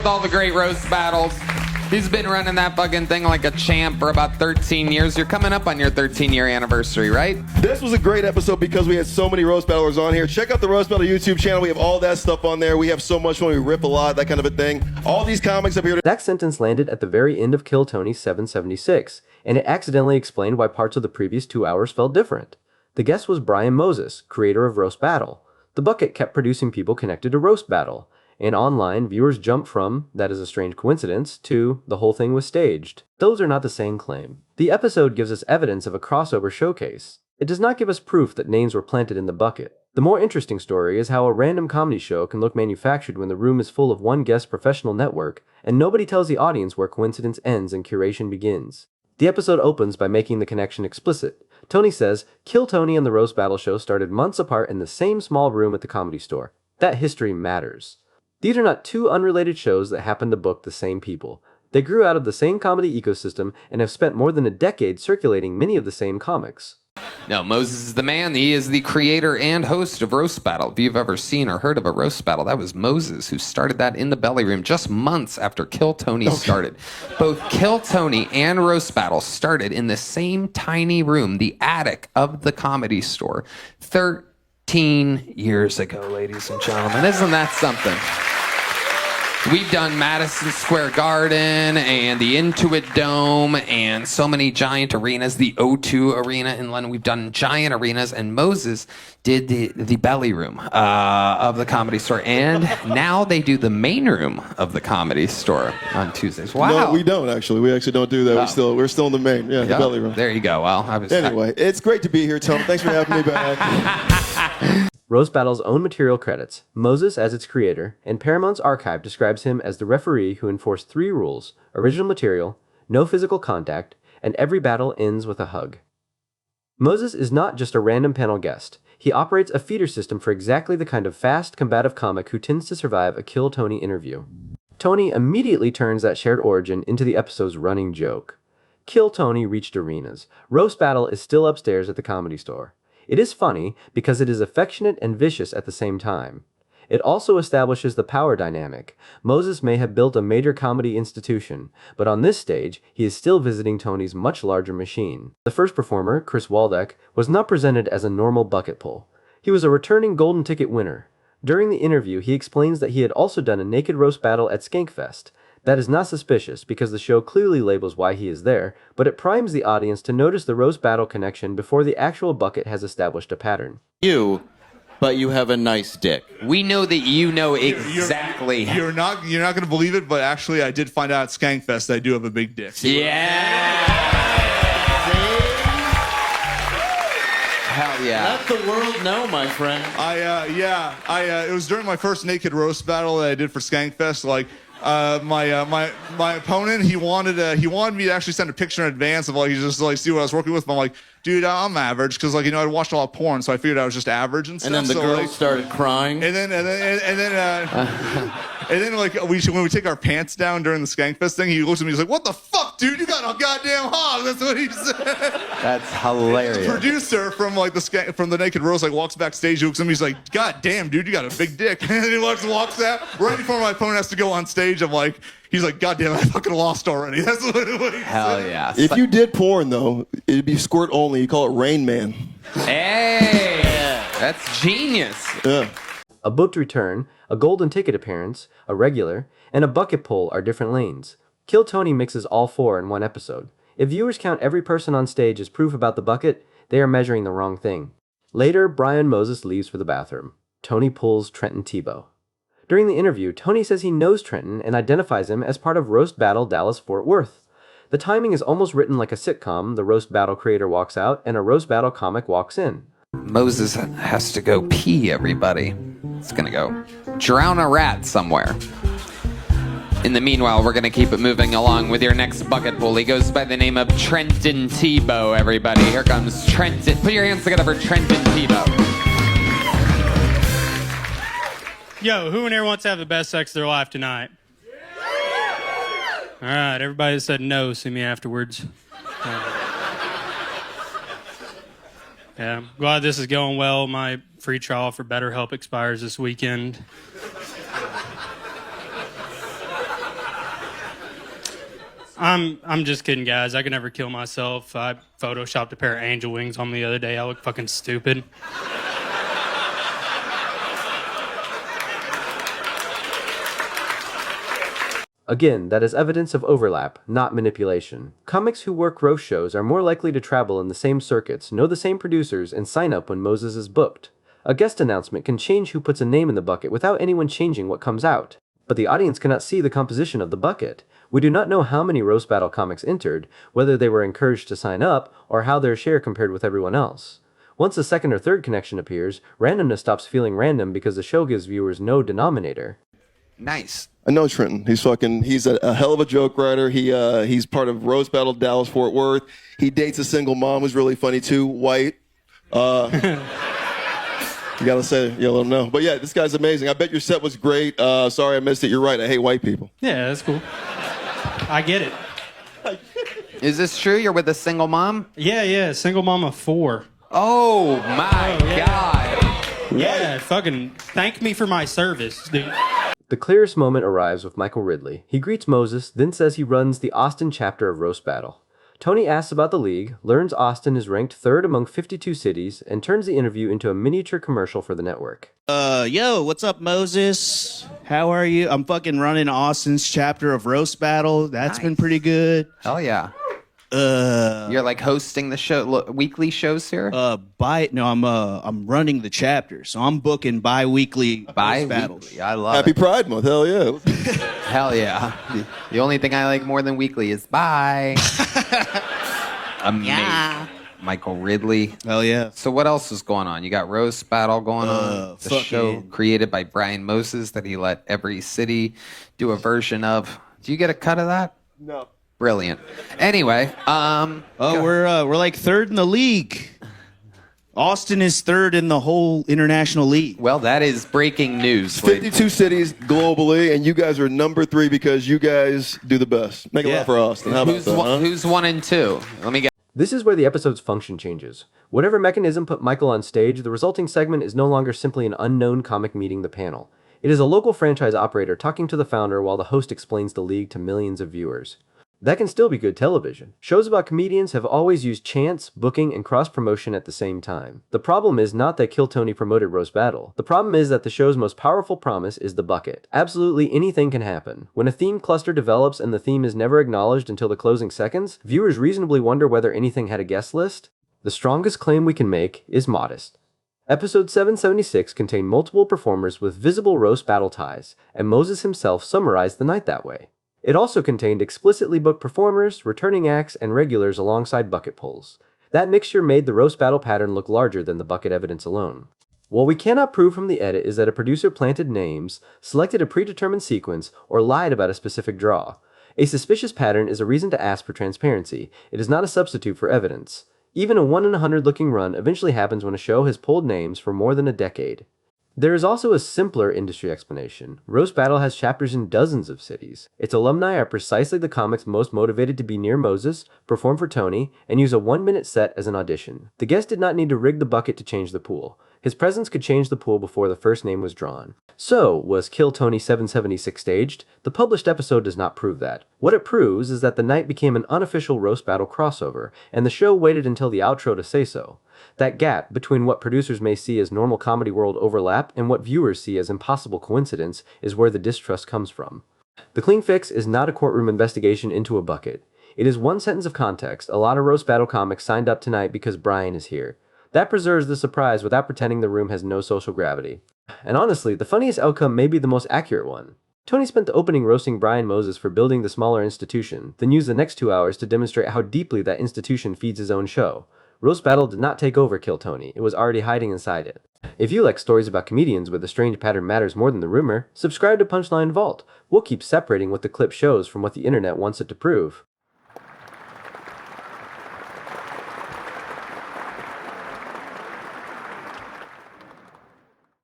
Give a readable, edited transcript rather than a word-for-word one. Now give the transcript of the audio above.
All the great roast battles. He's been running that fucking thing like a champ for about 13 years. You're coming up on your 13-year anniversary, right? This was a great episode because we had so many roast battlers on here. Check out the Roast Battle YouTube channel. We have all that stuff on there. We have so much fun. We rip a lot, that kind of a thing. All these comics up here. That sentence landed at the very end of Kill Tony 776, and it accidentally explained why parts of the previous 2 hours felt different. The guest was Brian Moses, creator of Roast Battle. The Bucket kept producing people connected to Roast Battle. And online, viewers jumped from, that is a strange coincidence, to, the whole thing was staged. Those are not the same claim. The episode gives us evidence of a crossover showcase. It does not give us proof that names were planted in the bucket. The more interesting story is how a random comedy show can look manufactured when the room is full of one guest professional network, and nobody tells the audience where coincidence ends and curation begins. The episode opens by making the connection explicit. Tony says, Kill Tony and the Roast Battle show started months apart in the same small room at the Comedy Store. That history matters. These are not two unrelated shows that happen to book the same people. They grew out of the same comedy ecosystem and have spent more than a decade circulating many of the same comics. No, Moses is the man. He is the creator and host of Roast Battle. If you've ever seen or heard of a roast battle, that was Moses who started that in the belly room just months after Kill Tony started. Both Kill Tony and Roast Battle started in the same tiny room, the attic of the Comedy Store, 13 years ago, ladies and gentlemen. Isn't that something? We've done Madison Square Garden and the Intuit Dome and so many giant arenas, the O2 Arena in London. We've done giant arenas, and Moses did the belly room of the Comedy Store. And now they do the main room of the Comedy Store on Tuesdays. Wow. No, we don't, actually. We actually don't do that. Oh. We're still in the main, the belly room. There you go. Well, Anyway, it's great to be here, Tom. Thanks for having me back. Roast Battle's own material credits Moses as its creator, and Paramount's archive describes him as the referee who enforced 3 rules: original material, no physical contact, and every battle ends with a hug. Moses is not just a random panel guest. He operates a feeder system for exactly the kind of fast, combative comic who tends to survive a Kill Tony interview. Tony immediately turns that shared origin into the episode's running joke. Kill Tony reached arenas. Roast Battle is still upstairs at the Comedy Store. It is funny because it is affectionate and vicious at the same time. It also establishes the power dynamic. Moses may have built a major comedy institution, but on this stage, he is still visiting Tony's much larger machine. The first performer, Chris Waldeck, was not presented as a normal bucket pull. He was a returning golden ticket winner. During the interview, he explains that he had also done a naked roast battle at Skankfest. That is not suspicious because the show clearly labels why he is there, but it primes the audience to notice the roast battle connection before the actual bucket has established a pattern. But you have a nice dick. We know that you know exactly. You're not going to believe it, but actually I did find out at Skankfest I do have a big dick. Yeah. Hell yeah. Let the world know, my friend. It was during my first naked roast battle that I did for Skankfest. Like, my opponent, he wanted me to actually send a picture in advance of like just like see what I was working with. But I'm like, dude, I'm average because like I'd watched a lot of porn, so I figured I was just average and stuff. And then the girl started crying. And then like when we take our pants down during the Skankfest thing, he looks at me, he's like, "What the fuck, dude? You got a goddamn hog." That's what he said. That's hilarious. The producer from like from the Naked Roast like walks backstage, he looks at me, he's like, "God damn, dude, you got a big dick." And then he walks out right before my opponent has to go on stage. I'm like, he's like, "God damn, I fucking lost already." That's what he Hell said. yeah. If you did porn, though, it'd be squirt only. You call it Rain Man. Hey, that's genius. Yeah. A booked return, a golden ticket appearance, a regular, and a bucket pull are different lanes. Kill Tony mixes all 4 in one episode. If viewers count every person on stage as proof about the bucket, they are measuring the wrong thing. Later, Brian Moses leaves for the bathroom. Tony pulls Trenton Tebow. During the interview, Tony says he knows Trenton and identifies him as part of Roast Battle Dallas-Fort Worth. The timing is almost written like a sitcom. The Roast Battle creator walks out and a Roast Battle comic walks in. Moses has to go pee, everybody. It's gonna go drown a rat somewhere. In the meanwhile, we're gonna keep it moving along with your next bucket pull. He goes by the name of Trenton Tebow, everybody. Here comes Trenton. Put your hands together for Trenton Tebow. Yo, who in here wants to have the best sex of their life tonight? All right, everybody that said no, see me afterwards. Yeah, I'm glad this is going well. My free trial for BetterHelp expires this weekend. I'm just kidding, guys. I could never kill myself. I photoshopped a pair of angel wings on me the other day. I look fucking stupid. Again, that is evidence of overlap, not manipulation. Comics who work roast shows are more likely to travel in the same circuits, know the same producers, and sign up when Moses is booked. A guest announcement can change who puts a name in the bucket without anyone changing what comes out. But the audience cannot see the composition of the bucket. We do not know how many roast battle comics entered, whether they were encouraged to sign up, or how their share compared with everyone else. Once a second or third connection appears, randomness stops feeling random because the show gives viewers no denominator. Nice. I know Trenton. He's a hell of a joke writer. He's part of Roast Battle Dallas Fort Worth. He dates a single mom who's really funny too, white. You gotta say, let him know. But yeah, this guy's amazing. I bet your set was great. Sorry I missed it. You're right. I hate white people. Yeah, that's cool. I get it. Is this true? You're with a single mom? Yeah, single mom of 4. Oh my God. Yeah, fucking thank me for my service, dude. The clearest moment arrives with Michael Ridley. He greets Moses, then says he runs the Austin chapter of Roast Battle. Tony asks about the league, learns Austin is ranked 3rd among 52 cities, and turns the interview into a miniature commercial for the network. Yo, what's up, Moses? How are you? I'm fucking running Austin's chapter of Roast Battle. That's been pretty good. Hell yeah. You're like hosting the show, weekly shows here? I'm running the chapter, so I'm booking bi-weekly roast battles. Bi-weekly. I love Happy it. Pride Month. Hell yeah. Hell yeah. The only thing I like more than weekly is bye. Amazing. Yeah. Michael Ridley. Hell yeah. So what else is going on? You got Roast Battle going on. The show created by Brian Moses that he let every city do a version of. Do you get a cut of that? No. Brilliant. Anyway, we're like 3rd in the league. Austin is 3rd in the whole international league. well, that is breaking news. 52 cities globally, and you guys are number 3 because you guys do the best. Make it loud for Austin. How about Who's that? Huh? who's 1 and 2? Let me get. This is where the episode's function changes. Whatever mechanism put Michael on stage, the resulting segment is no longer simply an unknown comic meeting the panel. It is a local franchise operator talking to the founder while the host explains the league to millions of viewers. That can still be good television. Shows about comedians have always used chance, booking, and cross-promotion at the same time. The problem is not that Kill Tony promoted Roast Battle. The problem is that the show's most powerful promise is the bucket. Absolutely anything can happen. When a theme cluster develops and the theme is never acknowledged until the closing seconds, viewers reasonably wonder whether anything had a guest list. The strongest claim we can make is modest. Episode 776 contained multiple performers with visible Roast Battle ties, and Moses himself summarized the night that way. It also contained explicitly booked performers, returning acts, and regulars alongside bucket pulls. That mixture made the roast battle pattern look larger than the bucket evidence alone. What we cannot prove from the edit is that a producer planted names, selected a predetermined sequence, or lied about a specific draw. A suspicious pattern is a reason to ask for transparency. It is not a substitute for evidence. Even a 1 in 100 looking run eventually happens when a show has pulled names for more than a decade. There is also a simpler industry explanation. Roast Battle has chapters in dozens of cities. Its alumni are precisely the comics most motivated to be near Moses, perform for Tony, and use a 1-minute set as an audition. The guest did not need to rig the bucket to change the pool. His presence could change the pool before the first name was drawn. So, was Kill Tony 776 staged? The published episode does not prove that. What it proves is that the night became an unofficial Roast Battle crossover, and the show waited until the outro to say so. That gap between what producers may see as normal comedy world overlap and what viewers see as impossible coincidence is where the distrust comes from. The Clean Fix is not a courtroom investigation into a bucket. It is one sentence of context. A lot of Roast Battle comics signed up tonight because Brian is here. That preserves the surprise without pretending the room has no social gravity. And honestly, the funniest outcome may be the most accurate one. Tony spent the opening roasting Brian Moses for building the smaller institution, then used the next 2 hours to demonstrate how deeply that institution feeds his own show. Roast Battle did not take over Kill Tony, it was already hiding inside it. If you like stories about comedians where the strange pattern matters more than the rumor, subscribe to Punchline Vault. We'll keep separating what the clip shows from what the internet wants it to prove.